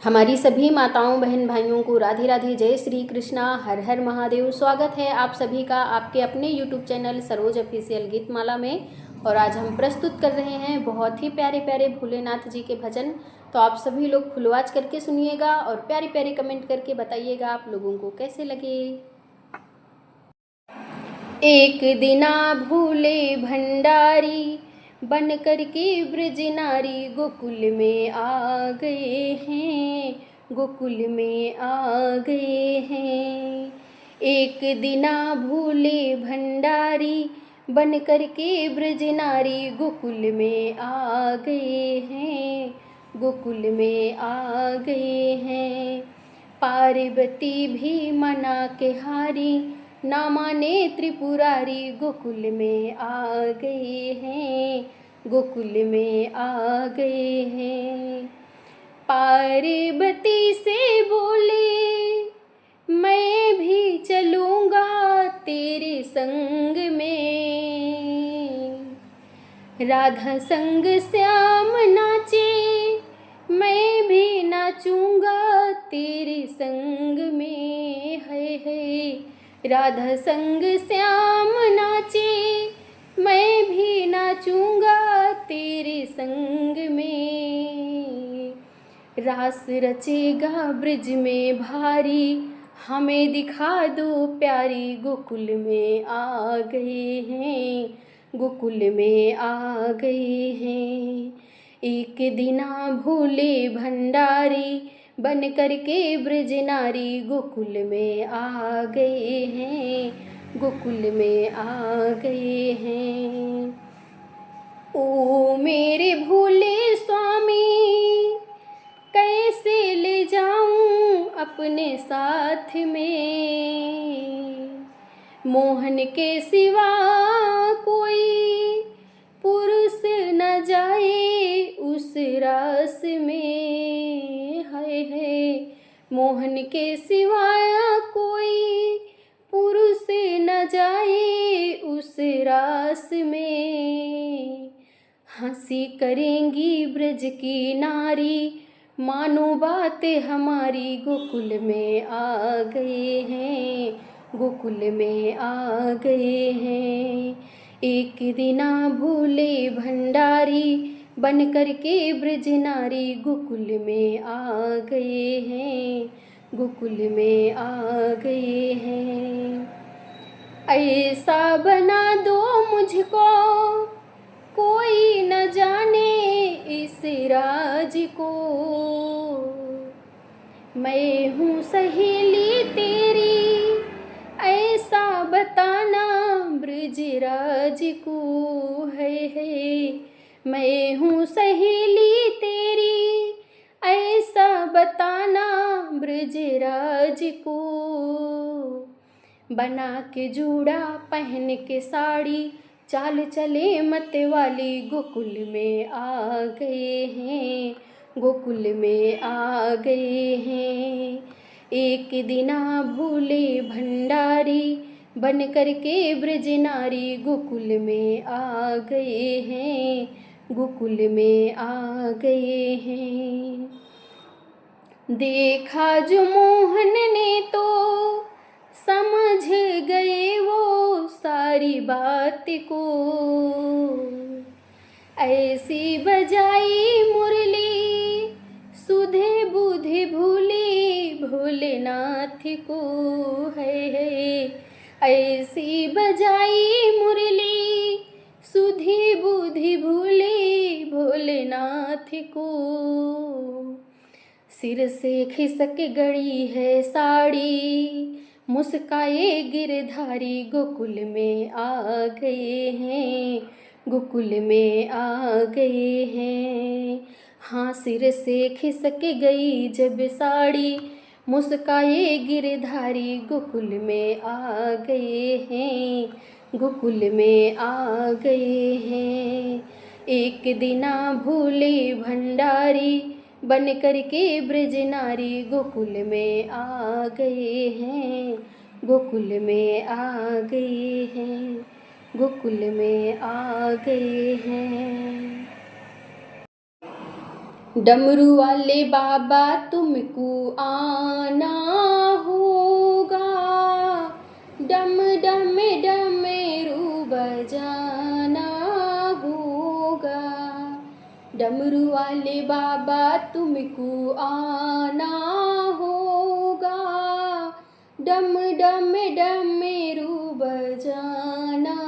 हमारी सभी माताओं बहन भाइयों को राधे राधे, जय श्री कृष्णा, हर हर महादेव। स्वागत है आप सभी का आपके अपने YouTube channel Saroj official Geetmala में। और आज हम प्रस्तुत कर रहे हैं बहुत ही प्यारे प्यारे भोलेनाथ जी के भजन। तो आप सभी लोग फुल आवाज करके सुनिएगा और प्यारे प्यारे कमेंट करके बताइएगा आप लोगों को कैसे लगे। एक दिना भूले भंडारी बन कर के ब्रज नारी गोकुल में आ गए हैं, गोकुल में आ गए हैं। एक दिना भूले भंडारी बन कर के ब्रज नारी गोकुल में आ गए हैं, गोकुल में आ गए हैं। पार्वती भी मना के हारी ना माने त्रिपुरारी गोकुल में आ गए हैं, गोकुल में आ गए हैं। पार्वती से बोले मैं भी चलूँगा तेरे संग में, राधा संग श्याम नाचे मैं भी नाचूँगा तेरे संग में, है राधा संग श्याम नाचे मैं भी नाचूँगा तेरे संग में। रास रचेगा ब्रिज में भारी हमें दिखा दो प्यारी गोकुल में आ गए हैं, गोकुल में आ गए हैं। एक दिना भूले भंडारी बन कर के ब्रज नारी गोकुल में आ गए हैं, गोकुल में आ गए हैं। ओ मेरे भोले स्वामी कैसे ले जाऊं अपने साथ में, मोहन के सिवा कोई पुरुष न जाए उस रास में, है मोहन के सिवाय कोई पुरुष न जाए उस रास में। हंसी करेंगी ब्रज की नारी मानो बात हमारी गोकुल में आ गए हैं, गोकुल में आ गए हैं। एक दिना भूले भंडारी बन कर के ब्रज नारी गोकुल में आ गए हैं, गोकुल में आ गए हैं। ऐसा बना दो मुझको कोई न जाने इस राज को, मैं हूँ सहेली तेरी ऐसा बताना ब्रजराज को, है मैं हूँ सहेली तेरी ऐसा बताना ब्रजराज को। बना के जूड़ा पहन के साड़ी चाल चले मत वाली गोकुल में आ गए हैं, गोकुल में आ गए हैं। एक दिना भूले भंडारी बन कर के ब्रज नारी गोकुल में आ गए हैं, गोकुल में आ गए हैं। देखा जो मोहन ने तो समझ गए वो सारी बात को, ऐसी बजाई मुरली सुधे बुधे भूली भोलेनाथ को, है ऐसी बजाई मुरली सुधी बुधि भूली भोलेनाथ को। सिर से खिसक गई है साड़ी मुस्काए गिरधारी गोकुल में आ गए हैं, गोकुल में आ गए हैं। हाँ सिर से खिसक गई जब साड़ी मुस्काए गिरधारी गोकुल में आ गए हैं, गोकुल में आ गए हैं। एक दिना भूले भंडारी बन कर के ब्रज नारी गोकुल में आ गए हैं, गोकुल में आ गए हैं, गोकुल में आ गए हैं। डमरू वाले बाबा तुमको आना होगा, डम डम डमरू बजाना होगा। डमरू वाले बाबा तुमको आना होगा, डम डम डमरू बजाना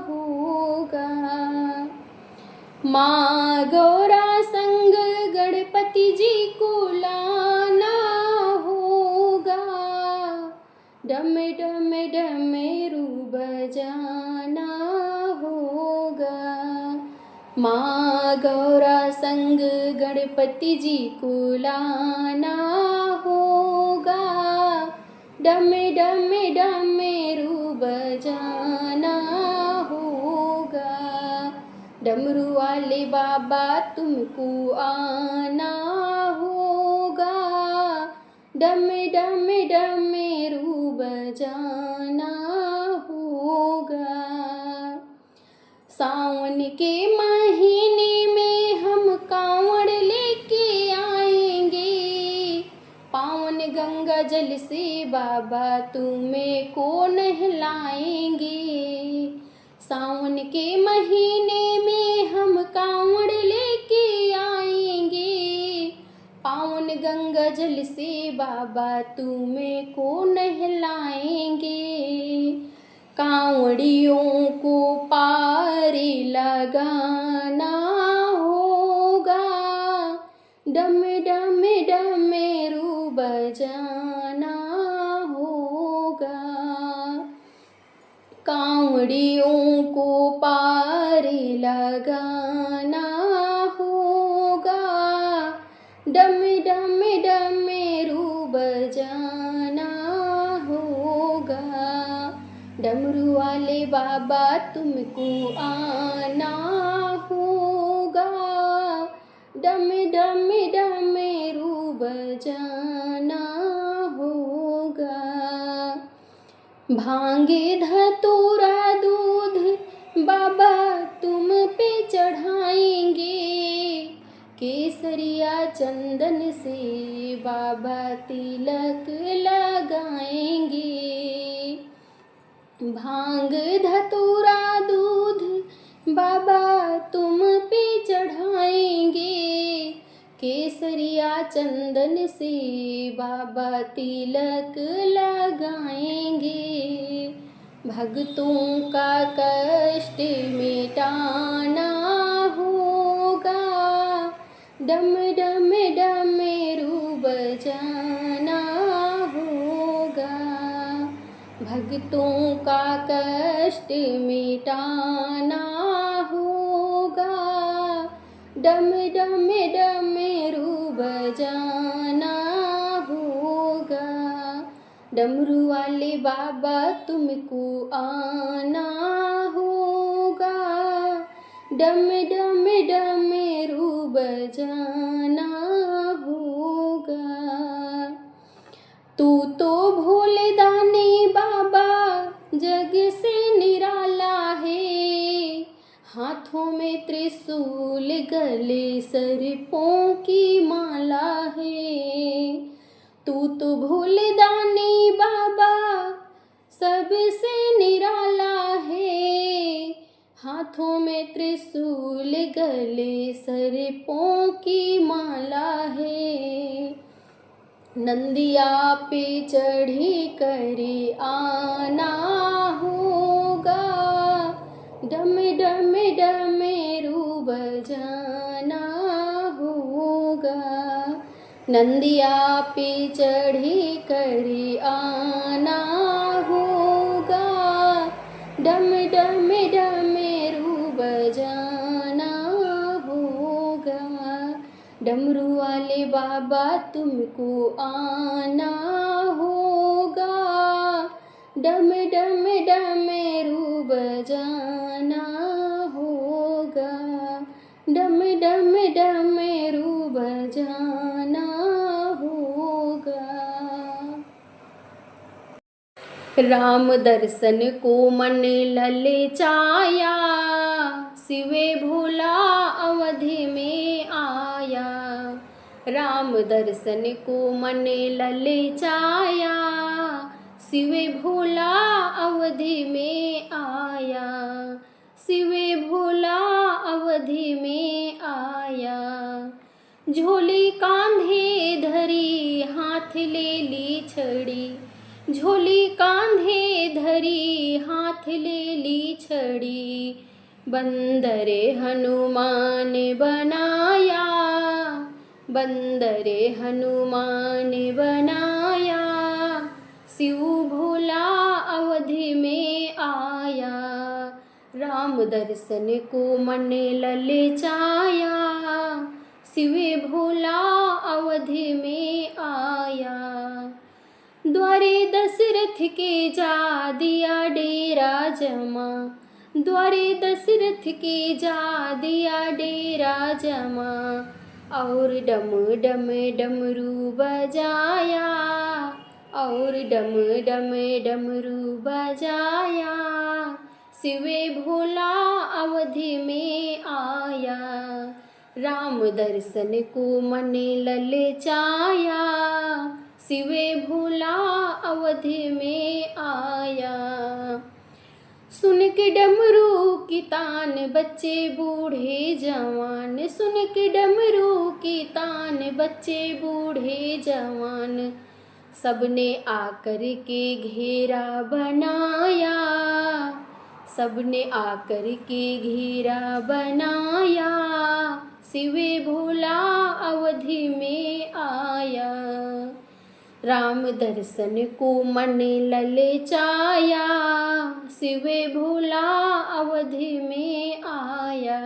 होगा। माँ गौरा संग गणपति जी को लाना होगा, डम डम डमरू बजाना होगा। माँ गौरा संग गणपति जी को लाना होगा, डम डम डमरू बजाना होगा। डमरू वाले बाबा तुमको आना होगा, डम डम डमरू बजाना होगा। सावन के महीने में हम कांवड़ लेके आएंगे, पावन गंगा जल से बाबा तुम्हें को नहलाएंगे। सावन के महीने में हम कांवड़ लेके आएंगे, पावन गंगा जल से बाबा तुम्हें को नहलाएंगे। कांवड़ियों को पार लगाना होगा, डम डम डमरू बजाना होगा। कांवड़ियों को पार लगाना होगा, डम डम डमरू बजाना होगा। डमरू वाले बाबा तुमको आना होगा, डम डम डमरू बजाना होगा। भांगे धतूरा दूध बाबा तुम पे चढ़ाएंगे, केसरिया चंदन से बाबा तिलक लगाएंगे। भांग धतूरा दूध बाबा तुम पे चढ़ाएंगे, केसरिया चंदन से बाबा तिलक लगाएंगे। भक्तों का कष्ट मिटाना होगा, डम डम डमरू बजाना होगा। भक्तों का कष्ट मिटाना होगा, डम डम डमरू बजाना होगा। डमरू वाले बाबा तुमको आना होगा, डम डम डमरू बजाना होगा। तू तो भोले दानी बाबा जग से निराला है, हाथों में त्रिशूल गले सर्पों की माला है। तू तो भोले दानी बाबा सबसे निराला है, हाथों में त्रिशूल गले सर्पों की माला है। नंदिया पे चढ़ी करे आना होगा, डम डम डमरू बजाना होगा। नंदिया पे चढ़ी करे आना होगा, डम डम डमरू बजाना होगा। डमरू वाले बाबा तुमको आना होगा, डम डम डमरू बजाना होगा, डम डम डमरू बजाना होगा। राम दर्शन को मन ललचाया, शिवे भोला अवधि में आया। राम दर्शन को मन ललचाया, शिवे भोला अवधि में आया, शिवे भोला अवधि में आया। झोली कांधे धरी हाथ ले ली छड़ी, झोली कांधे धरी हाथ ले ली छड़ी, बंदरे हनुमान बनाया, बंदरे हनुमान बनाया, शिव भोला अवधि में आया। राम दर्शन को मन ललचाया, शिवे भोला अवधि में आया। द्वारे दशरथ के जा दिया डेरा जमा, द्वारे दशरथ के जा दिया डेरा जमा, और डम डम डमरू बजाया, और डम डम डमरू बजाया, शिवे भोला अवधि में आया। राम दर्शन को मन ललचाया, शिवे भोला अवधि में आया। सुन के डमरू की तान बच्चे बूढ़े जवान, सुन के डमरू की तान बच्चे बूढ़े जवान, सबने आकर के घेरा बनाया, सबने आकर के घेरा बनाया, शिवे भोला अवधि में आया। राम दर्शन को मन ललचाया, शिवे भोला अवधि में आया।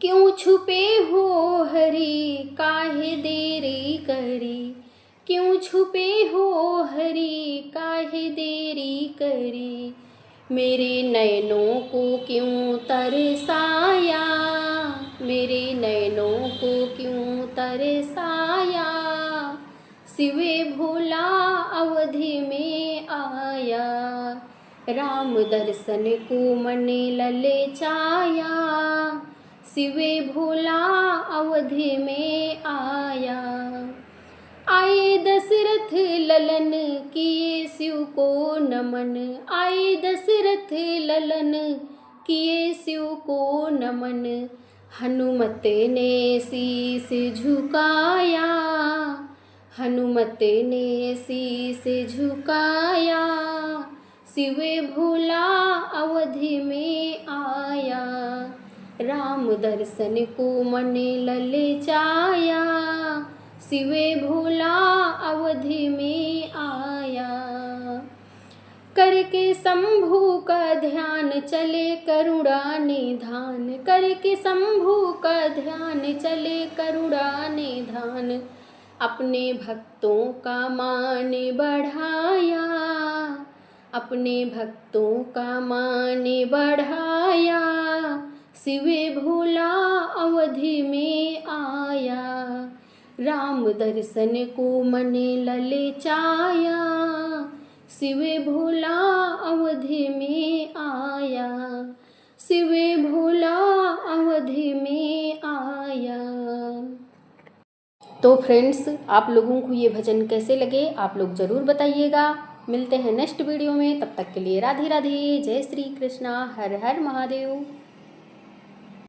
क्यों छुपे हो हरि काहे देरी करी, क्यों छुपे हो हरि काहे देरी करी, मेरे नयनों को क्यों तरसाया, मेरे नयनों को क्यों तरसाया, शिवे भोला अवधि में आया। राम दर्शन को मन ललचाया, शिवे भोला अवधि में आया। आए दशरथ ललन किए शिव को नमन, आए दशरथ ललन किए शिव को नमन, हनुमत ने शीस झुकाया, हनुमत ने शीस झुकाया, शिवे भोला अवधि में आया। राम दर्शन को मन ललचाया, शिवे भोला अवधि में आया। करके शंभु का ध्यान चले करुणा निधान, करके शंभु का ध्यान चले करुणा निधान, अपने भक्तों का मान बढ़ाया, अपने भक्तों का मान बढ़ाया, शिवे भोला अवधि में आया। राम दर्शन को मन ललचाया, शिवे भोला अवधि में आया, शिवे भोला अवधि में आया। तो फ्रेंड्स, आप लोगों को ये भजन कैसे लगे आप लोग ज़रूर बताइएगा। मिलते हैं नेक्स्ट वीडियो में, तब तक के लिए राधे राधे, जय श्री कृष्णा, हर हर महादेव।